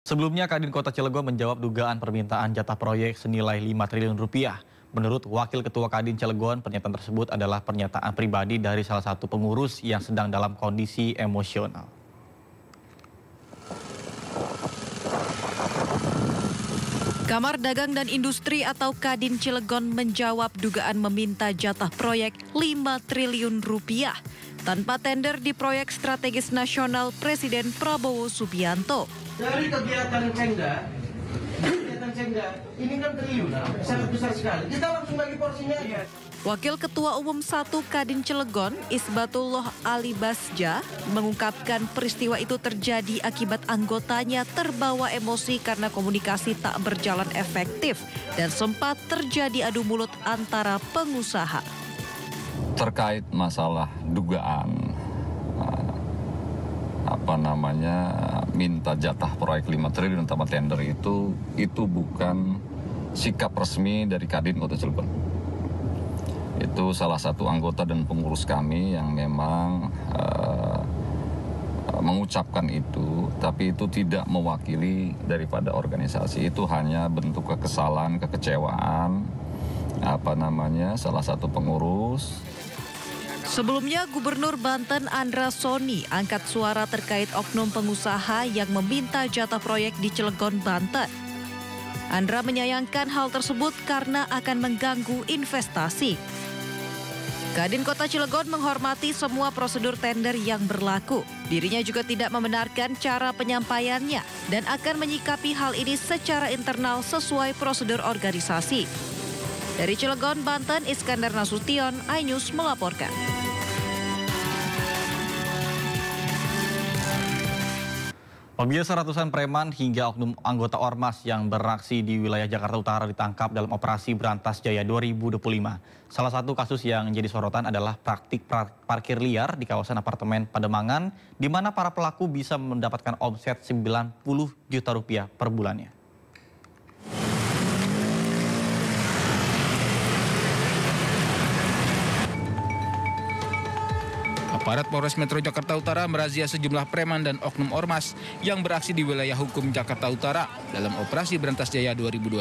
Sebelumnya, Kadin Kota Cilegon menjawab dugaan permintaan jatah proyek senilai 5 triliun rupiah. Menurut Wakil Ketua Kadin Cilegon, pernyataan tersebut adalah pernyataan pribadi dari salah satu pengurus yang sedang dalam kondisi emosional. Kamar Dagang dan Industri atau Kadin Cilegon menjawab dugaan meminta jatah proyek 5 triliun rupiah tanpa tender di proyek strategis nasional Presiden Prabowo Subianto. Dari kegiatan Cengda ini kan triliunan, sangat besar sekali. Kita langsung bagi porsinya. Wakil Ketua Umum 1 Kadin Cilegon, Isbatullah Ali Basja, mengungkapkan peristiwa itu terjadi akibat anggotanya terbawa emosi karena komunikasi tak berjalan efektif dan sempat terjadi adu mulut antara pengusaha. Terkait masalah dugaan minta jatah proyek 5 triliun tanpa tender itu bukan sikap resmi dari Kadin Kota Cilegon. Itu salah satu anggota dan pengurus kami yang memang mengucapkan itu, tapi itu tidak mewakili daripada organisasi. Itu hanya bentuk kekesalan, kekecewaan salah satu pengurus. Sebelumnya, Gubernur Banten Andra Soni angkat suara terkait oknum pengusaha yang meminta jatah proyek di Cilegon, Banten. Andra menyayangkan hal tersebut karena akan mengganggu investasi. Kadin Kota Cilegon menghormati semua prosedur tender yang berlaku. Dirinya juga tidak membenarkan cara penyampaiannya dan akan menyikapi hal ini secara internal sesuai prosedur organisasi. Dari Cilegon, Banten, Iskandar Nasution, iNews melaporkan. Pemirsa, ratusan preman hingga oknum anggota Ormas yang beraksi di wilayah Jakarta Utara ditangkap dalam operasi Berantas Jaya 2025. Salah satu kasus yang jadi sorotan adalah praktik parkir liar di kawasan apartemen Pademangan, di mana para pelaku bisa mendapatkan omset 90 juta rupiah per bulannya. Aparat Polres Metro Jakarta Utara merazia sejumlah preman dan oknum ormas yang beraksi di wilayah hukum Jakarta Utara dalam operasi Berantas Jaya 2025.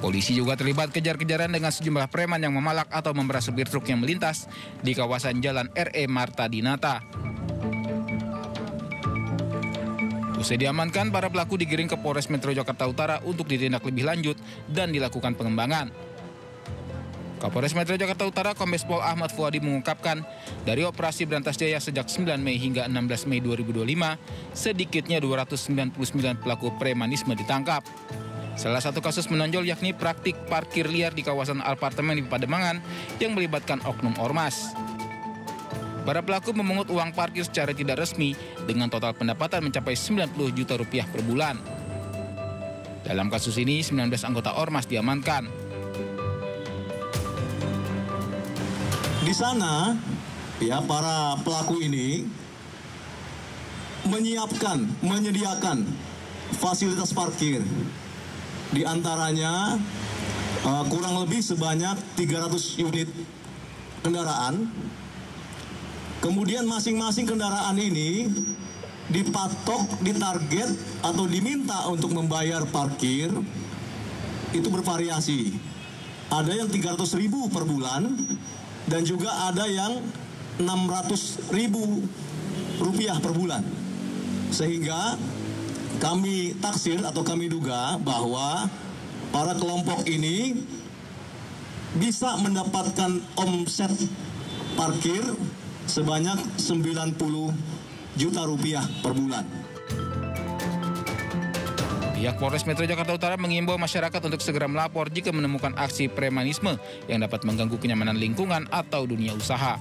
Polisi juga terlibat kejar-kejaran dengan sejumlah preman yang memalak atau memeras supir truk yang melintas di kawasan Jalan R.E. Marta Dinata. Usai diamankan, para pelaku digiring ke Polres Metro Jakarta Utara untuk ditindak lebih lanjut dan dilakukan pengembangan. Kapolres Metro Jakarta Utara Kombes Pol Ahmad Fuadi mengungkapkan, dari operasi Berantas Jaya sejak 9 Mei hingga 16 Mei 2025, sedikitnya 299 pelaku premanisme ditangkap. Salah satu kasus menonjol yakni praktik parkir liar di kawasan apartemen di Pademangan yang melibatkan oknum ormas. Para pelaku memungut uang parkir secara tidak resmi dengan total pendapatan mencapai 90 juta rupiah per bulan. Dalam kasus ini, 19 anggota ormas diamankan. Di sana, para pelaku ini menyediakan fasilitas parkir. Di antaranya kurang lebih sebanyak 300 unit kendaraan. Kemudian masing-masing kendaraan ini dipatok, ditarget atau diminta untuk membayar parkir itu bervariasi. Ada yang 300.000 per bulan dan juga ada yang 600.000 rupiah per bulan. Sehingga kami taksir atau kami duga bahwa para kelompok ini bisa mendapatkan omset parkir sebanyak 90 juta rupiah per bulan. Pihak Polres Metro Jakarta Utara mengimbau masyarakat untuk segera melapor jika menemukan aksi premanisme yang dapat mengganggu kenyamanan lingkungan atau dunia usaha.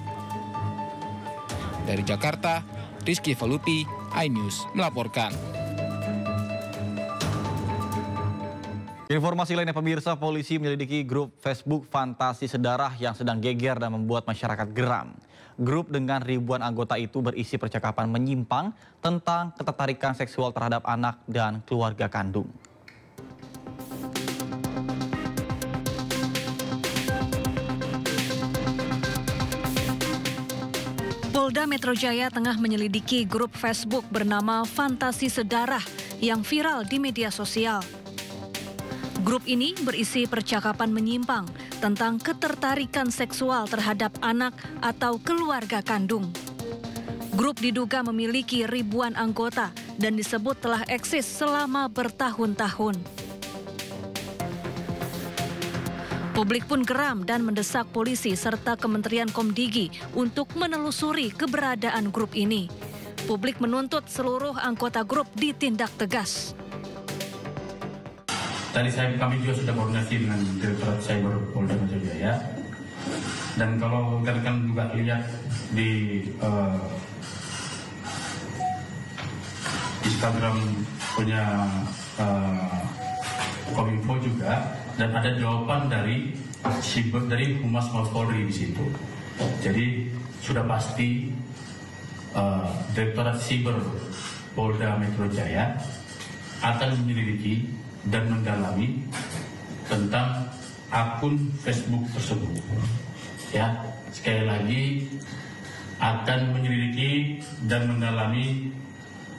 Dari Jakarta, Rizky Falupi, iNews melaporkan. Informasi lainnya, pemirsa, polisi menyelidiki grup Facebook Fantasi Sedarah yang sedang geger dan membuat masyarakat geram. Grup dengan ribuan anggota itu berisi percakapan menyimpang tentang ketertarikan seksual terhadap anak dan keluarga kandung. Polda Metro Jaya tengah menyelidiki grup Facebook bernama Fantasi Sedarah yang viral di media sosial. Grup ini berisi percakapan menyimpang tentang ketertarikan seksual terhadap anak atau keluarga kandung. Grup diduga memiliki ribuan anggota dan disebut telah eksis selama bertahun-tahun. Publik pun geram dan mendesak polisi serta Kementerian Komdigi untuk menelusuri keberadaan grup ini. Publik menuntut seluruh anggota grup ditindak tegas. Tadi kami juga sudah koordinasi dengan Direktorat Cyber Polda Metro Jaya. Dan kalau rekan juga lihat di Instagram punya Kominfo juga, dan ada jawaban dari Humas Mabes Polri di situ. Jadi sudah pasti Direktorat Cyber Polda Metro Jaya akan menyelidiki dan mendalami tentang akun Facebook tersebut. Ya, sekali lagi akan menyelidiki dan mendalami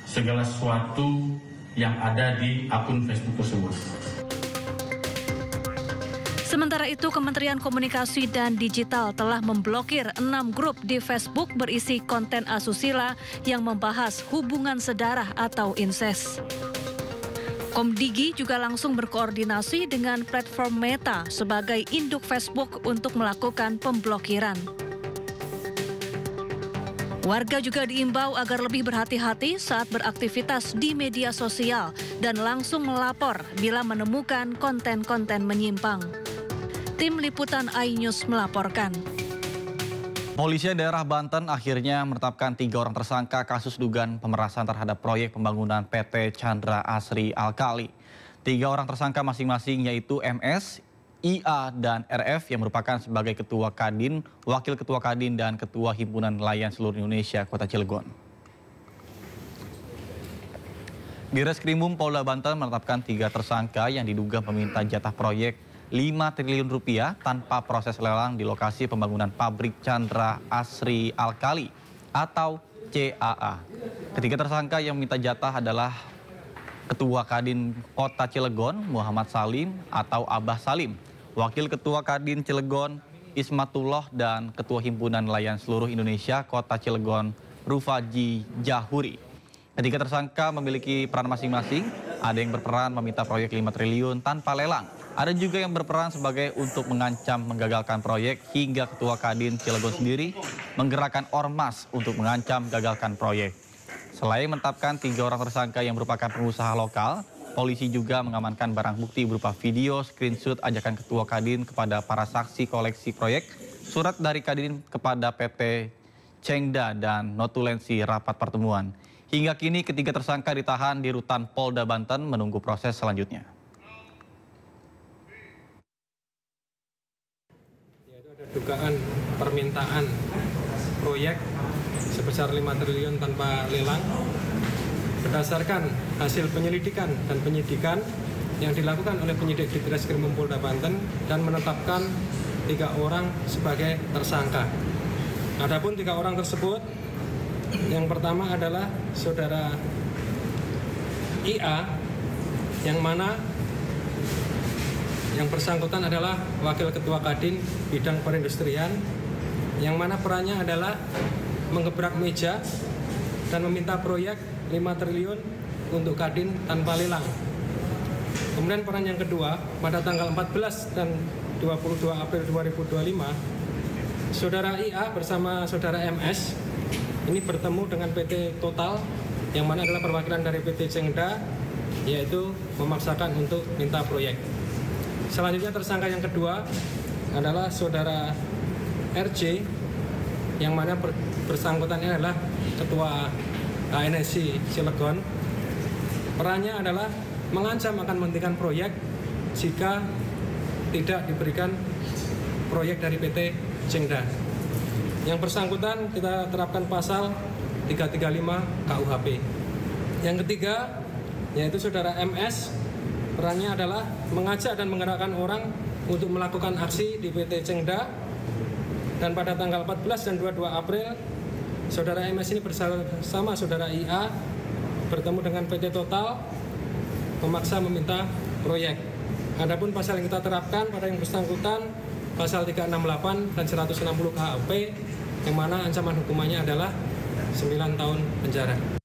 segala sesuatu yang ada di akun Facebook tersebut. Sementara itu, Kementerian Komunikasi dan Digital telah memblokir 6 grup di Facebook berisi konten asusila yang membahas hubungan sedarah atau insest. Komdigi juga langsung berkoordinasi dengan platform Meta sebagai induk Facebook untuk melakukan pemblokiran. Warga juga diimbau agar lebih berhati-hati saat beraktivitas di media sosial dan langsung melapor bila menemukan konten-konten menyimpang. Tim Liputan iNews melaporkan. Polisi daerah Banten akhirnya menetapkan 3 orang tersangka kasus dugaan pemerasan terhadap proyek pembangunan PT Chandra Asri Alkali. 3 orang tersangka masing-masing yaitu MS, IA, dan RF yang merupakan sebagai Ketua Kadin, Wakil Ketua Kadin, dan Ketua Himpunan Nelayan Seluruh Indonesia Kota Cilegon. Direskrimum Polda Banten menetapkan 3 tersangka yang diduga meminta jatah proyek 5 triliun rupiah tanpa proses lelang di lokasi pembangunan pabrik Chandra Asri Alkali atau CAA. Ketiga tersangka yang meminta jatah adalah Ketua Kadin Kota Cilegon Muhammad Salim atau Abah Salim, Wakil Ketua Kadin Cilegon Ismatullah, dan Ketua Himpunan Nelayan Seluruh Indonesia Kota Cilegon Rufaji Jahuri. Ketiga tersangka memiliki peran masing-masing. Ada yang berperan meminta proyek 5 triliun tanpa lelang. Ada juga yang berperan sebagai untuk mengancam menggagalkan proyek, hingga Ketua Kadin Cilegon sendiri menggerakkan ormas untuk mengancam gagalkan proyek. Selain menetapkan 3 orang tersangka yang merupakan pengusaha lokal, polisi juga mengamankan barang bukti berupa video, screenshot ajakan Ketua Kadin kepada para saksi koleksi proyek, surat dari Kadin kepada PT Cengda, dan notulensi rapat pertemuan. Hingga kini ketiga tersangka ditahan di Rutan Polda Banten menunggu proses selanjutnya. Dugaan permintaan proyek sebesar 5 triliun tanpa lelang berdasarkan hasil penyelidikan dan penyidikan yang dilakukan oleh penyidik di Direskrimum Polda Banten dan menetapkan 3 orang sebagai tersangka. Adapun 3 orang tersebut, yang pertama adalah saudara IA, yang mana yang bersangkutan adalah Wakil Ketua Kadin Bidang Perindustrian, yang mana perannya adalah menggebrak meja dan meminta proyek 5 triliun untuk Kadin tanpa lelang. Kemudian peran yang kedua, pada tanggal 14 dan 22 April 2025, saudara IA bersama saudara MS ini bertemu dengan PT Total, yang mana adalah perwakilan dari PT Cengda, yaitu memaksakan untuk minta proyek. Selanjutnya tersangka yang kedua adalah saudara RJ, yang mana bersangkutannya adalah Ketua KNSI Cilegon. Perannya adalah mengancam akan menghentikan proyek jika tidak diberikan proyek dari PT Cengda. Yang bersangkutan kita terapkan pasal 335 KUHP. Yang ketiga yaitu saudara MS, perannya adalah mengajak dan menggerakkan orang untuk melakukan aksi di PT Cengda, dan pada tanggal 14 dan 22 April saudara MS ini bersama saudara IA bertemu dengan PT Total memaksa meminta proyek. Adapun pasal yang kita terapkan pada yang bersangkutan pasal 368 dan 160 KHP yang mana ancaman hukumannya adalah 9 tahun penjara.